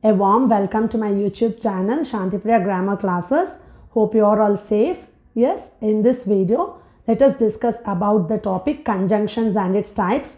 A warm welcome to my YouTube channel Shantipriya Grammar Classes. Hope you are all safe. Yes, in this video, let us discuss about the topic conjunctions and its types.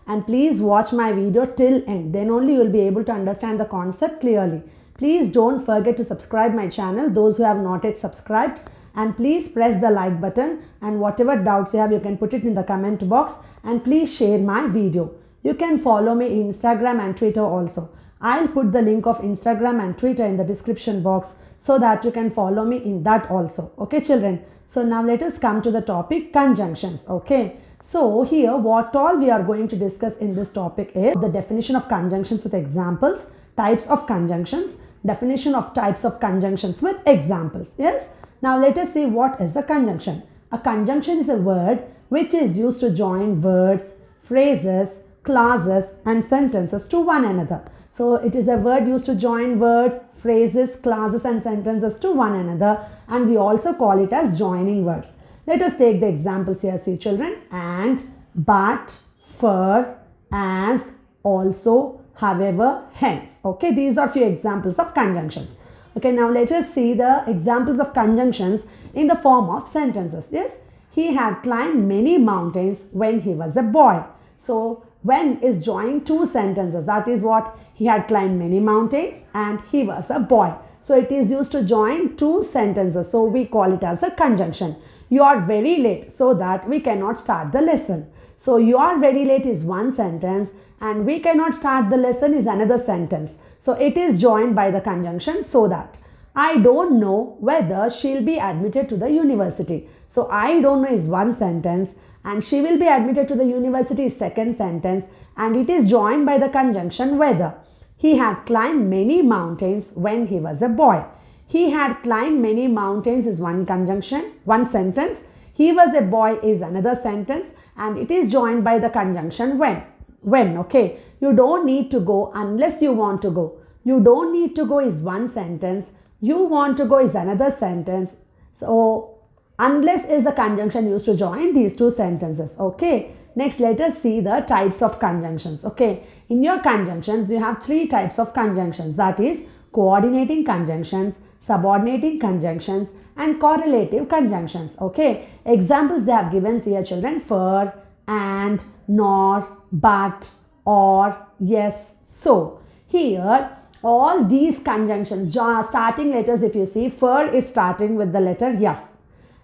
And please watch my video till end. Then only you will be able to understand the concept clearly. Please don't forget to subscribe my channel, those who have not yet subscribed. And please press the like button, and whatever doubts you have, you can put it in the comment box, and please share my video. You can follow me in Instagram and Twitter also. I'll put the link of Instagram and Twitter in the description box so that you can follow me in that also. Okay, children. So now let us come to the topic conjunctions. Okay. So here what all we are going to discuss in this topic is the definition of conjunctions with examples, types of conjunctions, definition of types of conjunctions with examples. Yes. Now let us see what is a conjunction. A conjunction is a word which is used to join words, phrases, clauses and sentences to one another. So it is a word used to join words, phrases, clauses and sentences to one another, and we also call it as joining words. Let us take the examples here, see children. And, but, for, as, also, however, hence. Okay, these are few examples of conjunctions. Okay, now let us see the examples of conjunctions in the form of sentences. Yes, he had climbed many mountains when he was a boy. So when is joining two sentences. That is what he had climbed many mountains and he was a boy. So it is used to join two sentences. So we call it as a conjunction. You are very late, so that we cannot start the lesson. So you are very late is one sentence and we cannot start the lesson is another sentence. So it is joined by the conjunction so that. I don't know whether she'll be admitted to the university. So I don't know is one sentence and she will be admitted to the university is second sentence, and it is joined by the conjunction whether. He had climbed many mountains when he was a boy. He had climbed many mountains is one conjunction, one sentence. He was a boy is another sentence, and it is joined by the conjunction when. When, okay. You don't need to go unless you want to go. You don't need to go is one sentence. You want to go is another sentence. So unless is the conjunction used to join these two sentences. Okay. Next, let us see the types of conjunctions. Okay. In your conjunctions, you have three types of conjunctions. That is coordinating conjunctions, subordinating conjunctions and correlative conjunctions. Okay. Examples they have given here, children: for, and, nor, but, or, yes, so. Here all these conjunctions, starting letters, if you see, for is starting with the letter F,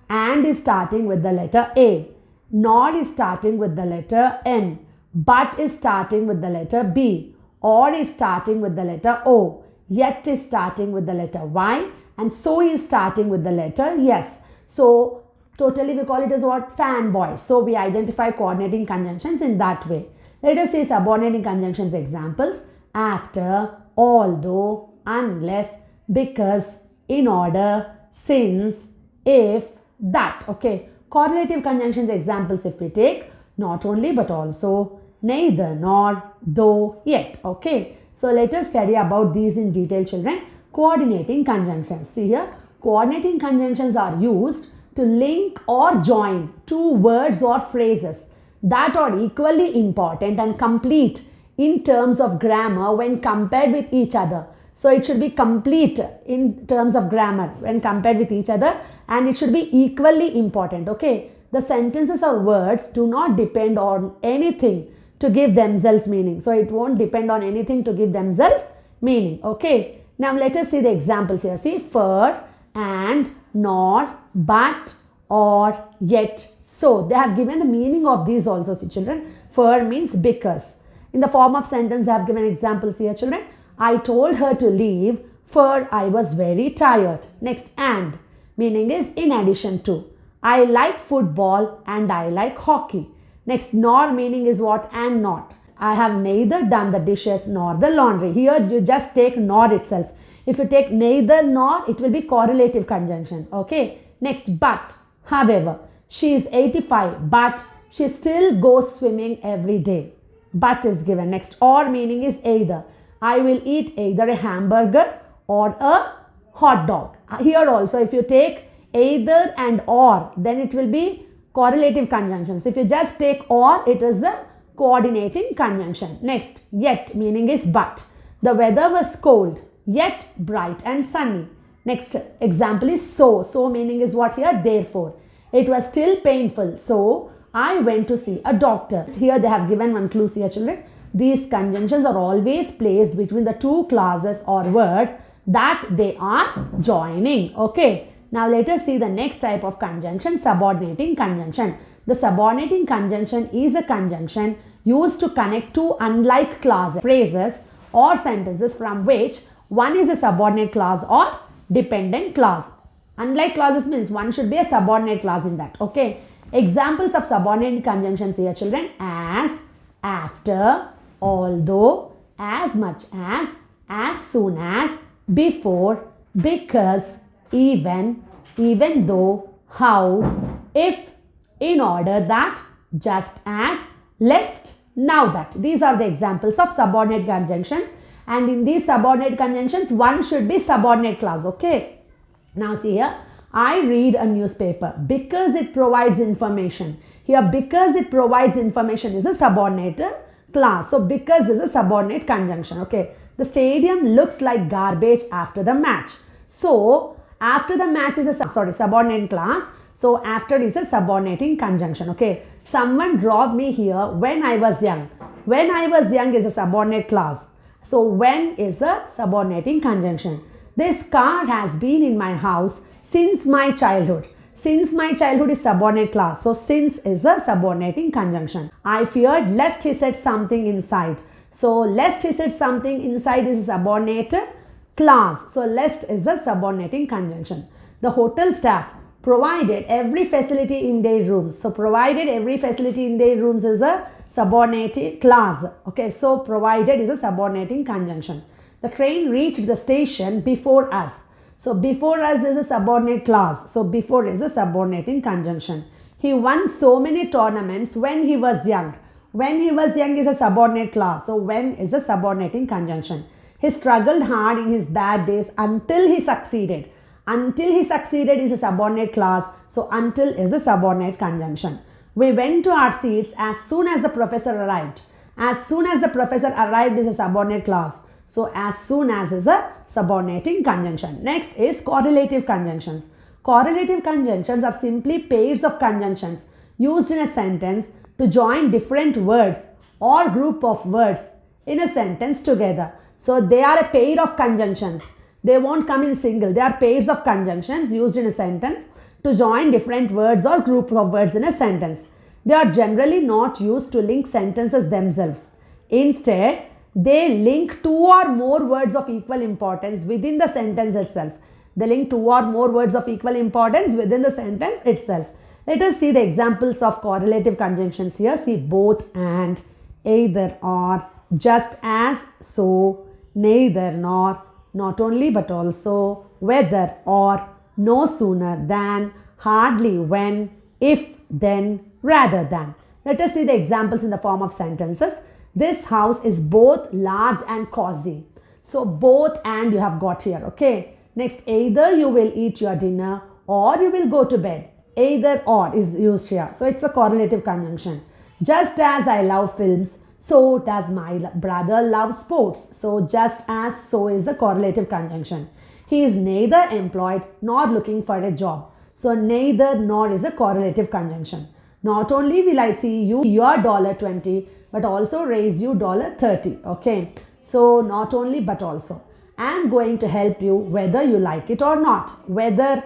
and is starting with the letter A, nor is starting with the letter N, but is starting with the letter B, or is starting with the letter O, yet is starting with the letter Y, and so is starting with the letter yes. So totally we call it as what? Fanboy. So we identify coordinating conjunctions in that way. Let us see subordinating conjunctions examples: after, although, unless, because, in order, since, if, that. Okay. Correlative conjunctions examples if we take: not only but also, neither nor, though, yet. Okay. So let us study about these in detail, children. Coordinating conjunctions. See here, coordinating conjunctions are used to link or join two words or phrases that are equally important and complete in terms of grammar when compared with each other. So it should be complete in terms of grammar when compared with each other, and it should be equally important. Okay. The sentences or words do not depend on anything to give themselves meaning. So it won't depend on anything to give themselves meaning. Okay. Now let us see the examples here. See, for, and, nor, but, or, yet, so. They have given the meaning of these also, see children. For means because. In the form of sentence, they have given examples here, children. I told her to leave for I was very tired. Next, and meaning is in addition to. I like football and I like hockey. Next, nor meaning is what? And not. I have neither done the dishes nor the laundry. Here you just take nor itself. If you take neither nor, it will be correlative conjunction. Okay. Next, but, however, she is 85 but she still goes swimming every day. But is given. Next, or meaning is either. I will eat either a hamburger or a hot dog. Here also, if you take either and or, then it will be correlative conjunctions. If you just take or, it is a coordinating conjunction. Next, yet meaning is but. The weather was cold yet bright and sunny. Next example is so. So meaning is what here? Therefore. It was still painful, so I went to see a doctor. Here they have given one clue here, children. These conjunctions are always placed between the two clauses or words that they are joining. Okay. Now let us see the next type of conjunction, subordinating conjunction. The subordinating conjunction is a conjunction used to connect two unlike clauses, phrases or sentences from which one is a subordinate clause or dependent clause. Unlike clauses means one should be a subordinate clause in that. Okay. Examples of subordinating conjunctions here, children: as, after, although, as much as soon as, before, because, even though, how, if, in order that, just as, lest, now that. These are the examples of subordinate conjunctions, and in these subordinate conjunctions one should be subordinate clause. Okay. Now see here, I read a newspaper because it provides information. Here because it provides information is a subordinate clause. So because is a subordinate conjunction. Okay. The stadium looks like garbage after the match. So after the match is a subordinate clause. So after is a subordinating conjunction. Okay. Someone dropped me here when I was young. When I was young is a subordinate clause. So when is a subordinating conjunction. This car has been in my house since my childhood. Since my childhood is subordinate clause. So since is a subordinating conjunction. I feared lest he said something inside. So lest he said something inside is a subordinate clause. So lest is a subordinating conjunction. The hotel staff provided every facility in their rooms. So provided every facility in their rooms is a subordinating clause. Okay, so provided is a subordinating conjunction. The train reached the station before us. So before us is a subordinate clause. So before is a subordinating conjunction. He won so many tournaments when he was young. When he was young is a subordinate clause. So when is a subordinating conjunction. He struggled hard in his bad days until he succeeded. Until he succeeded is a subordinate clause. So until is a subordinate conjunction. We went to our seats as soon as the professor arrived. As soon as the professor arrived is a subordinate clause. So as soon as is a subordinating conjunction. Next is correlative conjunctions. Correlative conjunctions are simply pairs of conjunctions used in a sentence to join different words or group of words in a sentence together. So they are a pair of conjunctions. They won't come in single. They are pairs of conjunctions used in a sentence to join different words or group of words in a sentence. They are generally not used to link sentences themselves. Instead, they link two or more words of equal importance within the sentence itself. They link two or more words of equal importance within the sentence itself. Let us see the examples of correlative conjunctions here. See both and, either or, just as, so, neither nor, not only but also, whether or, no sooner than, hardly when, if then, rather than. Let us see the examples in the form of sentences. This house is both large and cozy. So both and you have got here. Okay. Next, either you will eat your dinner or you will go to bed. Either or is used here. So it's a correlative conjunction. Just as I love films, so does my brother love sports. So just as, so is a correlative conjunction. He is neither employed nor looking for a job. So neither nor is a correlative conjunction. Not only will I see you your $20, but also raise you $30. Okay. So not only but also. I am going to help you whether you like it or not. Whether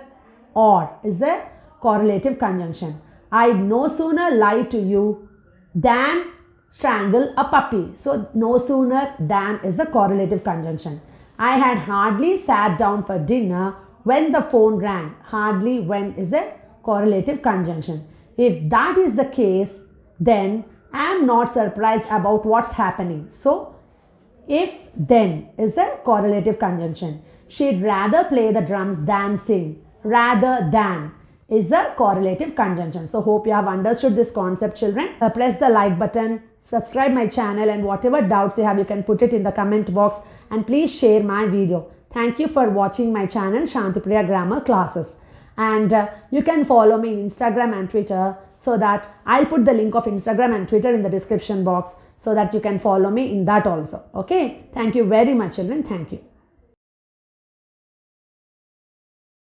or is a correlative conjunction. I'd no sooner lie to you than strangle a puppy. So no sooner than is a correlative conjunction. I had hardly sat down for dinner when the phone rang. Hardly when is a correlative conjunction. If that is the case, then I am not surprised about what's happening. So if then is a correlative conjunction. She'd rather play the drums than sing. Rather than is a correlative conjunction. So hope you have understood this concept, children. Press the like button, subscribe my channel, and whatever doubts you have, you can put it in the comment box, and please share my video. Thank you for watching my channel Shantipriya Grammar Classes. And you can follow me in Instagram and Twitter, so that I'll put the link of Instagram and Twitter in the description box. so that you can follow me in that also. Okay. Thank you very much, children. Thank you.